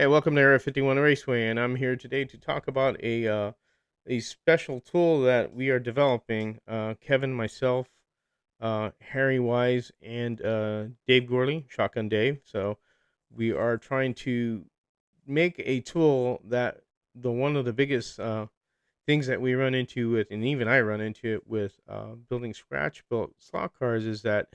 Hey, welcome to Area 51 Raceway, and I'm here today to talk about a special tool that we are developing. Kevin, myself, Harry Wise, and Dave Gorley, Shotgun Dave. So we are trying to make a tool that the one of the biggest things that we run into with, and even I run into it with building scratch built slot cars, is that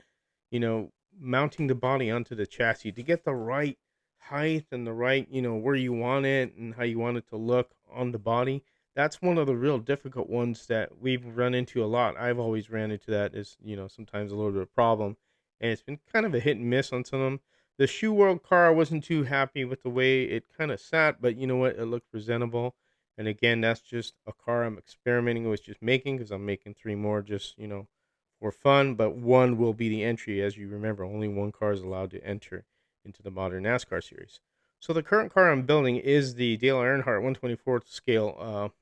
you know mounting the body onto the chassis to get the right height and the right where you want it and how you want it to look on the body. That's one of the real difficult ones that we've run into a lot. I've always ran into that is sometimes a little bit of a problem, and it's been kind of a hit and miss on some of them. The shoe world car, I wasn't too happy with the way it kind of sat, but you know what, it looked presentable. And again, that's just a car I'm experimenting with, just making, because I'm making three more just, for fun. But one will be the entry. As you remember, only one car is allowed to enter into the modern NASCAR series. So the current car I'm building is the Dale Earnhardt 124th scale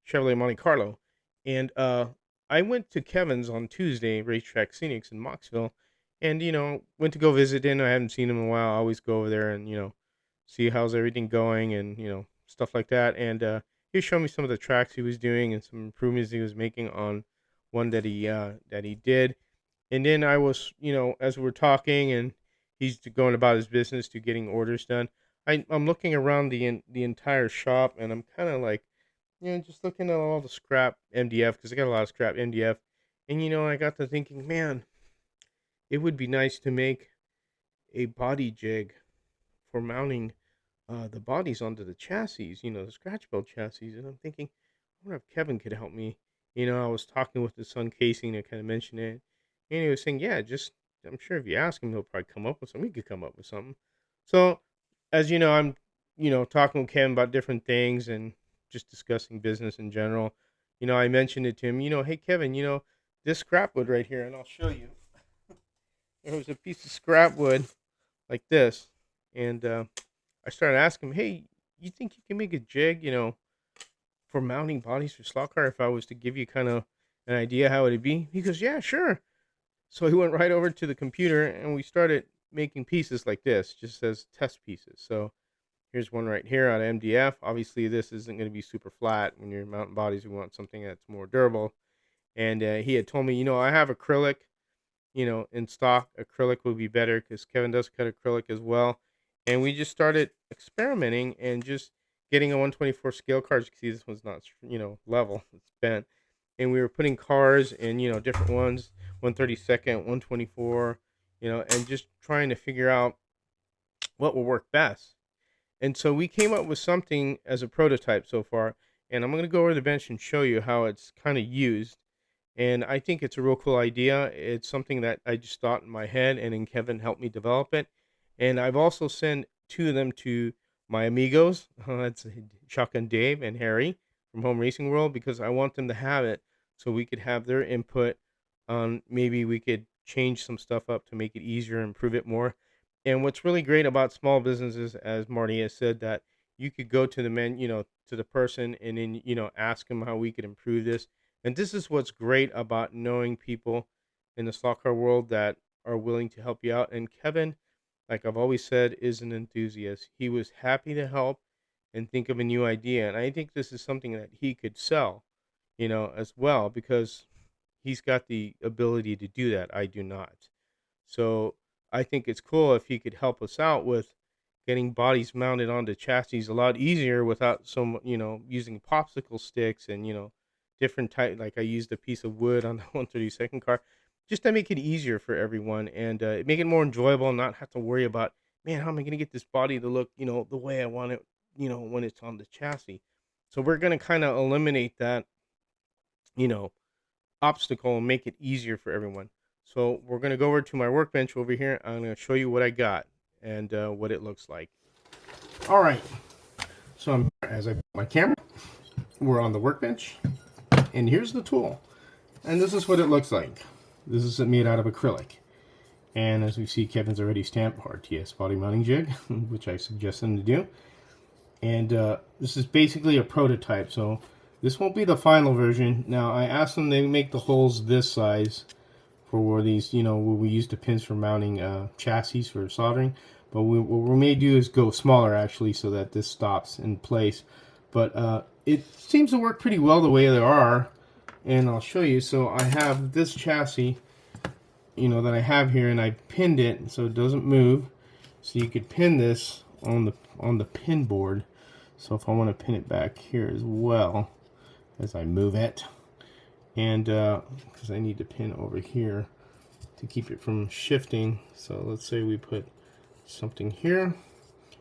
Chevrolet Monte Carlo. And I went to Kevin's on Tuesday, Racetrack Scenics in Moxville, and, went to go visit him. I haven't seen him in a while. I always go over there and, see how's everything going and, stuff like that. And he showed me some of the tracks he was doing and some improvements he was making on one that he did. And then I was, as we were talking, and he's going about his business to getting orders done. I'm looking around the entire shop, and I'm kind of like, just looking at all the scrap MDF, because I got a lot of scrap MDF. And I got to thinking, man, it would be nice to make a body jig for mounting the bodies onto the chassis, the scratch built chassis. And I'm thinking, I wonder if Kevin could help me. I was talking with his son Casey, and I kind of mentioned it, and he was saying, yeah, just I'm sure if you ask him, he'll probably come up with something. He could come up with something. So, as you know, I'm talking with Kevin about different things and just discussing business in general. I mentioned it to him. Hey Kevin, this scrap wood right here, and I'll show you. There was a piece of scrap wood like this, and I started asking him, hey, you think you can make a jig, for mounting bodies for slot car if I was to give you kind of an idea how it'd be? He goes, yeah, sure. So he went right over to the computer and we started making pieces like this, just as test pieces. So here's one right here out of MDF. Obviously, this isn't going to be super flat. When you're mounting bodies, we want something that's more durable. And he had told me, I have acrylic, in stock. Acrylic would be better because Kevin does cut acrylic as well. And we just started experimenting and just getting a 124 scale car. As you can see, this one's not, level. It's bent. And we were putting cars in, different ones, 132nd, 124, and just trying to figure out what will work best. And so we came up with something as a prototype so far. And I'm going to go over the bench and show you how it's kind of used. And I think it's a real cool idea. It's something that I just thought in my head, and then Kevin helped me develop it. And I've also sent two of them to my amigos. That's Shotgun Dave and Harry from Home Racing World, because I want them to have it so we could have their input on maybe we could change some stuff up to make it easier and improve it more. And what's really great about small businesses, as Marty has said, that you could go to the men, to the person, and then ask them how we could improve this. And this is what's great about knowing people in the slot car world that are willing to help you out. And Kevin, like I've always said, is an enthusiast. He was happy to help and think of a new idea. And I think this is something that he could sell, as well, because he's got the ability to do that. I do not. So I think it's cool if he could help us out with getting bodies mounted onto chassis a lot easier without some, using popsicle sticks and, different type. Like I used a piece of wood on the 132nd car just to make it easier for everyone and make it more enjoyable and not have to worry about, man, how am I going to get this body to look, the way I want it, when it's on the chassis. So we're going to kind of eliminate that, you know, obstacle and make it easier for everyone. So we're going to go over to my workbench over here. I'm going to show you what I got and what it looks like. All right. So as I put my camera, we're on the workbench, and here's the tool. And this is what it looks like. This is made out of acrylic. And as we see, Kevin's already stamped RTS Body Mounting Jig, which I suggest him to do. And this is basically a prototype, so this won't be the final version. Now, I asked them to make the holes this size for where these, where we use the pins for mounting chassis for soldering. But what we may do is go smaller actually, so that this stops in place. But it seems to work pretty well the way they are, and I'll show you. So I have this chassis, you know, that I have here, and I pinned it so it doesn't move. So you could pin this on the pin board. So if I want to pin it back here as well as I move it, and because I need to pin over here to keep it from shifting. So let's say we put something here,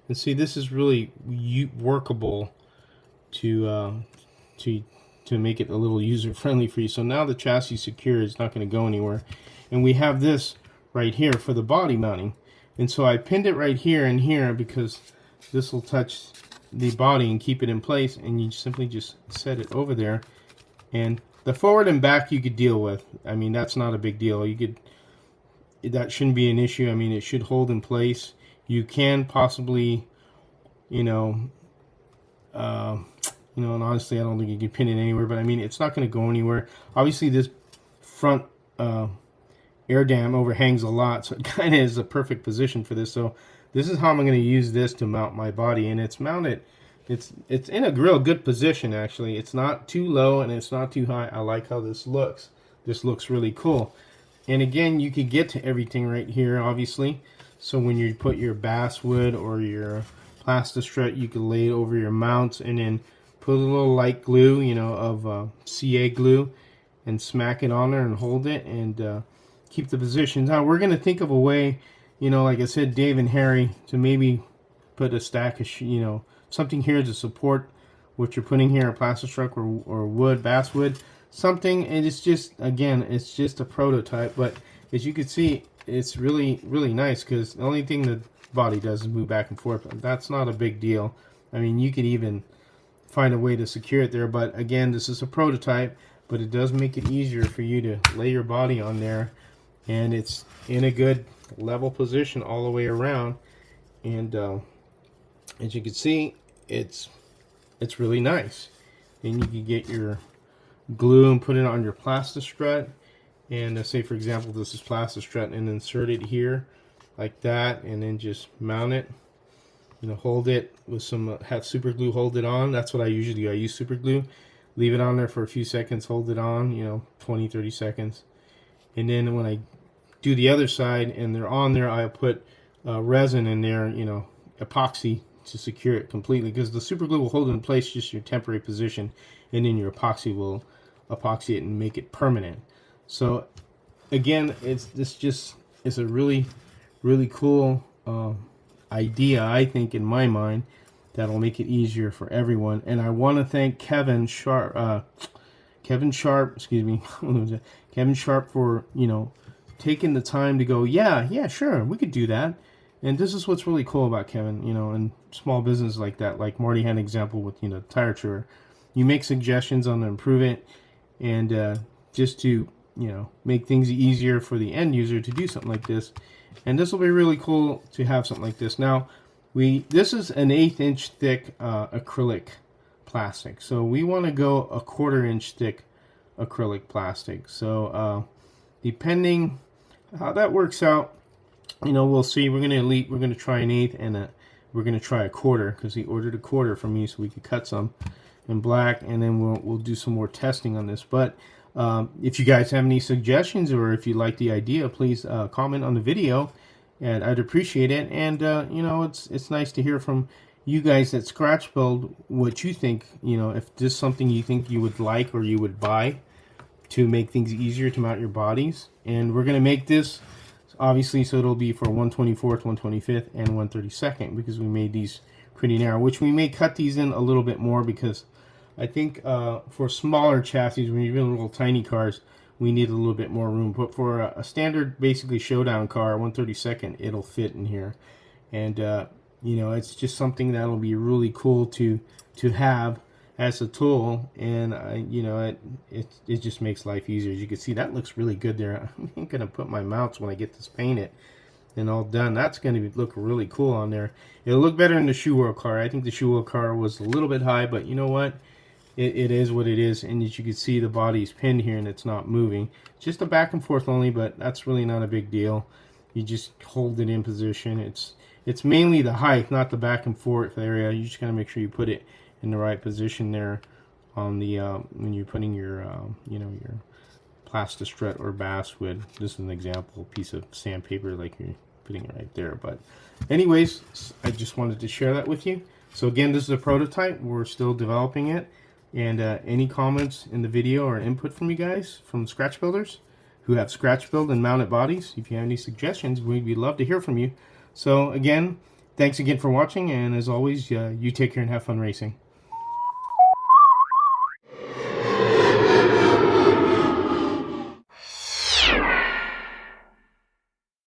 and see, this is really workable to make it a little user friendly for you. So now the chassis is secure, it's not going to go anywhere, and we have this right here for the body mounting. And so I pinned it right here and here because this will touch the body and keep it in place, and you simply just set it over there. And the forward and back you could deal with. I mean, that's not a big deal. That shouldn't be an issue. I mean, it should hold in place. You can possibly, you know, and honestly, I don't think you can pin it anywhere. But I mean, it's not going to go anywhere. Obviously, this front air dam overhangs a lot, so it kind of is a perfect position for this. So this is how I'm going to use this to mount my body, and it's mounted. It's in a real good position actually. It's not too low and it's not too high. I like how this looks. This looks really cool. And again, you could get to everything right here, obviously. So when you put your basswood or your plastistrut, you can lay it over your mounts and then put a little light glue, you know, of CA glue, and smack it on there and hold it and keep the position. Now we're going to think of a way, you know, like I said, Dave and Harry, to maybe put a stack of, you know, something here to support what you're putting here, a plastistrut or wood, basswood. Something, and it's just, again, it's just a prototype, but as you can see, it's really nice, because the only thing the body does is move back and forth. That's not a big deal. I mean, you could even find a way to secure it there, but again, this is a prototype, but it does make it easier for you to lay your body on there, and it's in a good level position all the way around. And as you can see, it's really nice. Then you can get your glue and put it on your plastistrut, and say for example this is plastistrut, and insert it here like that, and then just mount it, you know, hold it with some have super glue, hold it on. That's what I usually do. I use super glue, leave it on there for a few seconds, hold it on, you know, 20-30 seconds, and then when I do the other side and they're on there, I'll put resin in there, you know, epoxy, to secure it completely, because the super glue will hold it in place, just your temporary position, and then your epoxy will epoxy it and make it permanent. So again, it's a really cool idea, I think, in my mind, that'll make it easier for everyone. And I want to thank Kevin Sharp, Kevin Sharp for, you know, taking the time to go, yeah, sure, we could do that. And this is what's really cool about Kevin, you know, and small business like that, like Marty had an example with, you know, tire chewer. You make suggestions on to improve it, and just to, you know, make things easier for the end user to do something like this. And this will be really cool to have something like this. Now, this is an 1/8 inch thick acrylic plastic. So we want to go a 1/4 inch thick acrylic plastic. So depending how that works out, you know, we'll see. We're gonna try an 1/8, and we're gonna try a 1/4, because he ordered a 1/4 from me so we could cut some in black, and then we'll do some more testing on this. But if you guys have any suggestions, or if you like the idea, please comment on the video, and I'd appreciate it. And you know, it's nice to hear from you guys that scratch build what you think. You know, if this is something you think you would like or you would buy to make things easier to mount your bodies. And we're gonna make this, obviously, so it'll be for 1/24th, 1/25th, and 1/32nd, because we made these pretty narrow, which we may cut these in a little bit more, because I think for smaller chassis, when you're doing little tiny cars, we need a little bit more room. But for a standard, basically showdown car, 1/32nd, it'll fit in here. And you know, it's just something that'll be really cool to have as a tool, and you know, it just makes life easier. As you can see, that looks really good there. I'm gonna put my mounts when I get this painted and all done. That's gonna look really cool on there. It'll look better in the shoe world car. I think the shoe world car was a little bit high, but you know what? It is what it is. And as you can see, the body's pinned here and it's not moving. Just a back and forth only, but that's really not a big deal. You just hold it in position. It's mainly the height, not the back and forth area. You just gotta make sure you put it in the right position there on the when you're putting your you know, your plastic strut or basswood. This is an example piece of sandpaper, like you're putting it right there. But anyways, I just wanted to share that with you. So again, this is a prototype. We're still developing it. And any comments in the video or input from you guys, from scratch builders who have scratch build and mounted bodies, if you have any suggestions, we'd love to hear from you. So again, thanks again for watching, and as always, you take care and have fun racing.